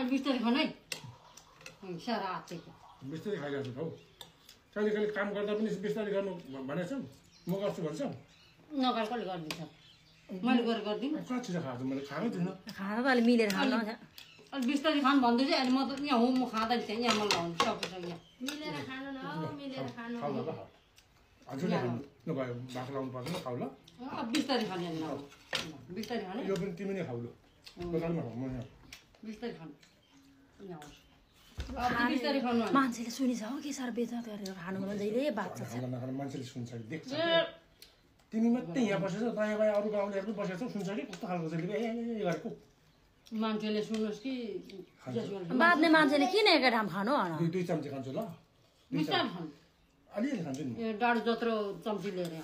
अलि बिस्तारै खानु है सारा आँटेको बिस्तारै खाइरहेको छ हौ कहिले कहिले काम गर्दा पनि बिस्तारै गर्नु भनेको छ म गर्छु भन्छ नगर कसले गरिदिन्छ मैले गरेर गरिदिनु कहाँ छिटो खाएको मैले खाएकै थिइनँ खाना त अलि मिलेर खानु अलि बिस्तारै खानु भन्दै चाहिँ अहिले म त यहाँ हो म खाँदैन थिएँ यहाँ मलाई लाउनु सकेछ यहाँ मिलेर खानु न मिलेर खानु खाऊ ल हजुरले खानु नभए भात लाउनु पर्दैन खाऊ ल अब बिस्तारै खाने बिस्तारै खाने यो पनि तिमी नै खाऊ ल दोकानमा खाऊ म यहाँ बिस्तारै खानु यहाँ बिस्तारै खानु मान्छेले सुनिछ हो के साह्रो बेचत गरेर खानु मन जहिले बात छ खाना नखाने मान्छेले सुन्छ कि देख्छ तिमी मात्रै यहाँ बसेछ दायाँ बायाँ अरू गाउँलेहरू पनि बसेछ सुन्छ कि कस्तो खालको चाहिँ ए गरेको मान्छेले सुन्नुहोस् कि बाँध्ने मान्छेले किन एकै ठाउँ खानु हन दुई चम्ची खान्छु ल बिस्तारै खानु अलिअलि खान्छु नि डाडु जत्रो चम्ची लिएर